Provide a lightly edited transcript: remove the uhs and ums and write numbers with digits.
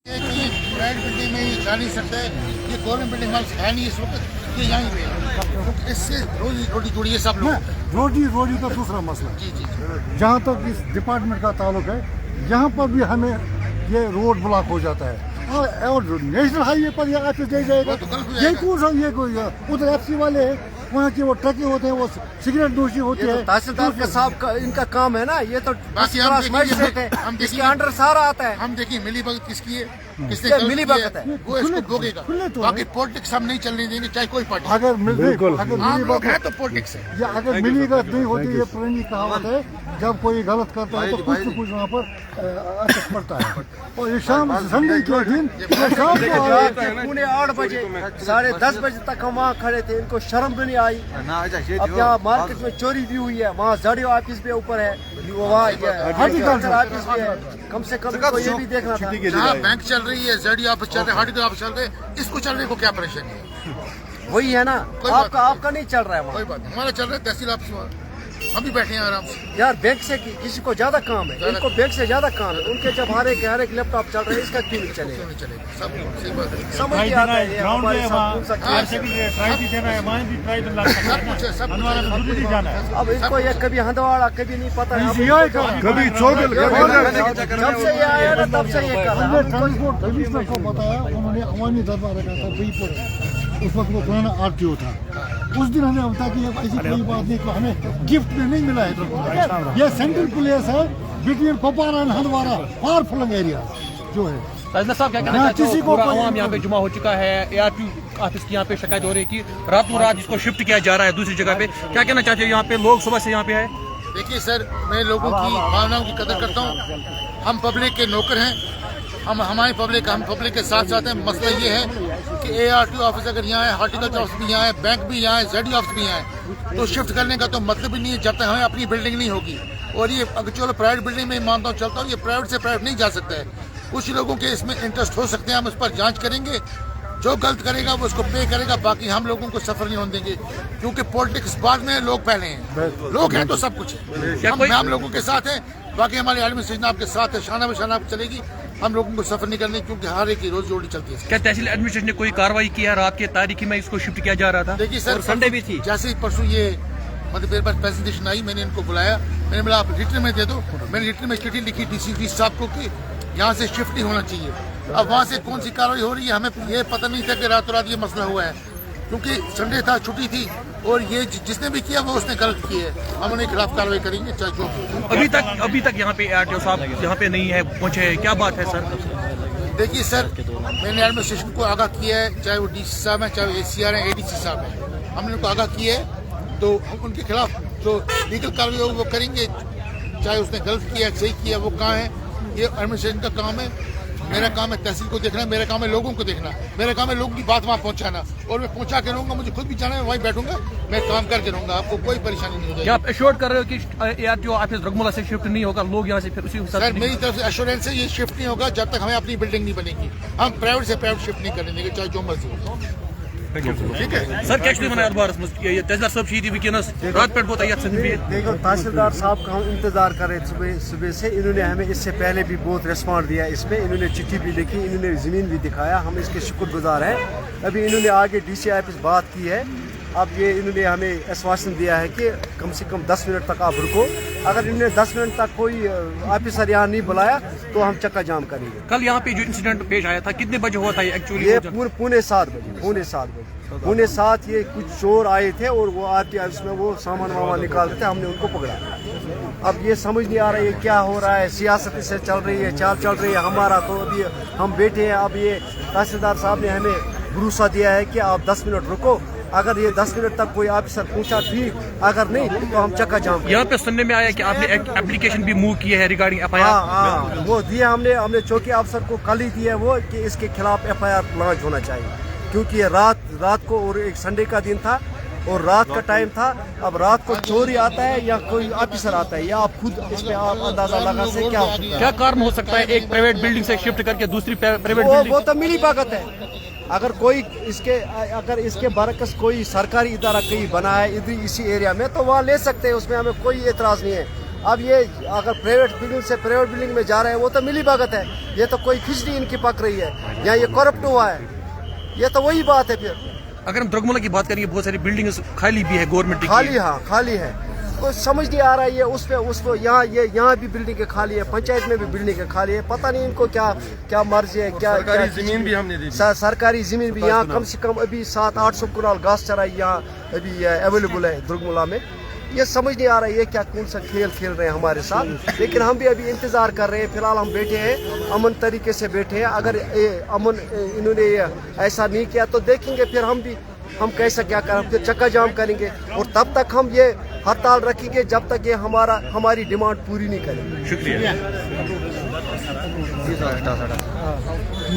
Private building में ये जा नहीं सकता है, ये गवर्नमेंट बिल्डिंग में है नहीं इस वक्त, ये यहाँ पे है। इससे रोजी रोटी जुड़ी है सब लोग। रोजी का दूसरा मसला। जी जी जहाँ तक इस डिपार्टमेंट का ताल्लुक है, यहाँ पर भी हमें ये रोड ब्लॉक हो जाता है और नेशनल हाईवे पर ये ऑफिस दे जाएगा। ये कौन सा ये कोई उधर एफसी वाले हैं, वहाँ के वो ट्रकें होते हैं, वो सिगरेट नोशी होती है। तहसीलदार के साहब इनका काम है ना, ये तो इसके अंडर सारा आता है। हम देखिए मिली भगत किसकी है, किसने ये गलत मिली किया भगत है। वो इसको भोगेगा। तो बाकी पॉलिटिक्स हम नहीं चलने देंगे, चाहे कोई पार्टी। अगर आम मिली लोग है तो पॉलिटिक्स है। या अगर मिली बात नहीं होती, ये पुरानी कहावत है, जब कोई गलत करता है तो कुछ न कुछ वहाँ पर असर पड़ता है। और ये शाम संडे के दिन शाम को पौने 8 बजे 10:30 बजे तक हम वहाँ खड़े थे, इनको शर्म भी नहीं आई। अब यहाँ मार्केट में चोरी भी हुई है, वहाँ ZDO ऑफिस भी ऊपर है, वहाँ ऑफिस भी है। कम से कम इनको ये भी देखना था। जहाँ बैंक चल रही है, ZDO ऑफिस चल रहे हैं, HDO ऑफिस चल रहे हैं, इसको चलने को क्या परेशानी है? वही है ना, आपका नहीं चल रहा है कोई वहाँ। बात नहीं, हमारा चल रहा है तहसील ऑफिस में, हम भी बैठे हैं आराम से। यार बैंक से किसी को ज्यादा काम है, इनको बैंक से ज्यादा काम है। उनके जब हर एक लैपटॉप चल रहे हैं, इसका क्यों नहीं चलेगा? क्यों नहीं चलेगा? सब सही बात है। समझ नहीं आता है ये हमारे साथ कौन सा केस है। सब कुछ है, सब कुछ है। अब इनको ये कभी हंदवाड़ा कभी नहीं पता है, कभी चौगल जब से ये आया ना तब से ये कर रहा हमने है। ट्रांसपोर्ट कमिश्नर को बताया, उन्होंने अवामी दरबार रखा था वही पर, उस वक्त वो पुराना RTO था। उस दिन हमें बताया कि ऐसी कोई बात नहीं, तो हमें गिफ्ट में नहीं मिला है। ये सेंट्रल प्लेस है between Kupwara and Handwara, far flung area जो है। तहसीलदार साहब क्या कहना चाहते हो? पूरा आवाम यहाँ पे जुमा हो चुका है, ART ऑफिस की यहाँ पे शिकायत हो रही है कि रातों रात इसको शिफ्ट किया जा रहा है दूसरी जगह पे। क्या कहना चाहते हो? यहाँ पे लोग सुबह से यहाँ पे है। देखिए सर, मैं लोगों की भावनाओं की कदर करता हूँ। हम पब्लिक के नौकर हैं, हम पब्लिक के साथ साथ हैं। मसला ये है कि ART ऑफिस अगर यहाँ है, हॉर्टिकल्चर ऑफिस भी यहाँ है, बैंक भी यहाँ है, ZDO ऑफिस भी यहाँ है, तो शिफ्ट करने का तो मतलब ही नहीं है जब तक हमें अपनी बिल्डिंग नहीं होगी। और ये अगर चलो प्राइवेट बिल्डिंग में मानता हूँ, चलता हूँ, ये प्राइवेट से प्राइवेट नहीं जा सकता है। कुछ लोगों के इसमें इंटरेस्ट हो सकते हैं, हम उस पर जांच करेंगे। जो गलत करेगा वो उसको पे करेगा, बाकी हम लोगों को सफर नहीं होने देंगे, क्योंकि पॉलिटिक्स बाद में, लोग पहले हैं। लोग हैं तो सब कुछ है। हम लोगों के साथ हैं, बाकी हमारी एडमिनिस्ट्रेशन आपके साथ है, शाना बशाना चलेगी। हम लोगों को सफर नहीं करने, क्योंकि हर एक की रोज जोड़ी चलती है। क्या तहसील एडमिनिस्ट्रेशन ने कोई कार्रवाई की है? रात के तारीखी में इसको शिफ्ट किया जा रहा था। देखिए सर, संडे भी थी। जैसे ही परसों ये मतलब मेरे पास प्रेजेंटेशन आई, मैंने इनको बुलाया, मैंने बोला आप रिटर्न में दे दो। मैंने रिटर्न में चिट्ठी लिखी DC साहब को कि यहाँ से शिफ्ट नहीं होना चाहिए। अब वहाँ से कौन सी कार्रवाई हो रही है हमें ये पता नहीं था कि रातों रात ये मसला हुआ है, क्योंकि संडे था, छुट्टी थी, और ये जिसने भी किया वो उसने गलत की है। हम उनके खिलाफ कार्रवाई करेंगे, चाहे जो भी। अभी तक यहाँ पे ARTO साहब यहाँ पे नहीं है, पहुँचे, क्या बात है सर? देखिए सर, मैंने एडमिनिस्ट्रेशन को आगाह किया है, चाहे वो DC साहब हैं, चाहे ACR हैं, ADC साहब हैं, हमने उनको आगाह किया है, तो उनके खिलाफ जो लीगल कार्रवाई होगी वो करेंगे। चाहे उसने गलत किया, सही किया, वो कहाँ है, ये एडमिनिस्ट्रेशन का काम है। मेरा काम है तहसील को देखना, मेरा काम है लोगों को देखना, मेरा काम है लोगों की बात वहाँ पहुँचाना, और मैं पहुँचा के रहूँगा। मुझे खुद भी जाना है, वहीं बैठूंगा, मैं काम करके रहूँगा, आपको कोई परेशानी नहीं हो जाएगी। क्या आप एश्योर कर रहे हो कि ARTO ऑफिस रगमुला से शिफ्ट नहीं होगा? लोग यहाँ से फिर उसी सर, मेरी तरफ से एश्योरेंस है, ये शिफ्ट नहीं होगा जब तक हमें अपनी बिल्डिंग नहीं बनेगी। हम प्राइवेट से प्राइवेट शिफ्ट नहीं करने देंगे, चाहे जो मर्जी हो। ठीक है सर, क्या तहसीलदार साहब शहीदी वकीनस रात पेट बहुत देखो, तहसीलदार साहब का हम इंतजार कर रहे थे सुबह से। इन्होंने हमें इससे पहले भी बहुत रिस्पॉन्ड दिया इसमें, इन्होंने चिट्ठी भी लिखी, इन्होंने ज़मीन भी दिखाया, हम इसके शुक्रगुजार हैं। अभी इन्होंने आगे DC ऑफिस बात की है। अब ये इन्होंने हमें आश्वासन दिया है कि कम से कम 10 मिनट तक आप रुको। अगर इन्होंने 10 मिनट तक कोई ऑफिसर यहाँ नहीं बुलाया तो हम चक्का जाम करेंगे। कल यहाँ पे जो इंसिडेंट पेश आया था, कितने बजे हुआ था ये एक्चुअली? ये पौने 7 ये कुछ चोर आए थे और वो RT ऑफिस में वो सामान वामान निकाल रहे थे, हमने उनको पकड़ा। अब ये समझ नहीं आ रहा है क्या हो रहा है, सियासत इससे चल रही है, चाल चल रही है हमारा। तो अभी हम बैठे हैं। अब ये तहसीलदार साहब ने हमें भरोसा दिया है कि आप 10 मिनट रुको, अगर ये 10 मिनट तक कोई ऑफिसर पूछा ठीक, अगर नहीं तो हम चक्का जाम। यहाँ पे सुनने में आया कि आपने एप्लीकेशन भी मूव की है रिगार्डिंग FIR। हाँ, वो दिया हमने चौकी अफसर को कल ही दिया वो कि इसके खिलाफ FIR लॉन्च होना चाहिए, क्योंकि ये रात को, और एक संडे का दिन था और रात का टाइम था। अब रात को चोरी आता है या कोई ऑफिसर आता है, या आप खुद इसमें आप अंदाजा लगा से क्या कारण हो सकता है एक प्राइवेट बिल्डिंग से शिफ्ट करके दूसरी प्राइवेट बिल्डिंग? वो तो मिली भगत है। अगर इसके बरकस कोई सरकारी इदारा कहीं बना है इधर इसी एरिया में तो वहाँ ले सकते हैं, उसमें हमें कोई एतराज नहीं है। अब ये अगर प्राइवेट बिल्डिंग से प्राइवेट बिल्डिंग में जा रहे हैं वो तो मिली भगत है, ये तो कोई खिचड़ी इनकी पक रही है, या ये करप्ट हुआ है, ये तो वही बात है। फिर अगर हम द्रगमुला की बात करेंगे, बहुत सारी बिल्डिंग खाली भी है गवर्नमेंट की, खाली, हाँ खाली है, तो समझ नहीं आ रहा है ये उस पे यहाँ भी बिल्डिंग के खाली है, पंचायत में भी बिल्डिंग के खाली है, पता नहीं इनको क्या मर्जी है, क्या सरकारी जमीन भी हमने दी, सरकारी जमीन भी यहाँ कम से कम अभी 700-800 कुनाल घास चराई यहाँ अभी अवेलेबल है द्रगमुला में। ये समझ नहीं आ रहा है ये क्या कौन सा खेल रहे हैं हमारे साथ, लेकिन हम भी अभी इंतजार कर रहे हैं। फिलहाल हम बैठे हैं, अमन तरीके से बैठे हैं। अगर अमन इन्होंने ऐसा नहीं किया तो देखेंगे फिर हम कैसा क्या करें, फिर चक्का जाम करेंगे, और तब तक हम ये हड़ताल रखेंगे जब तक ये हमारी डिमांड पूरी नहीं करें। शुक्रिया।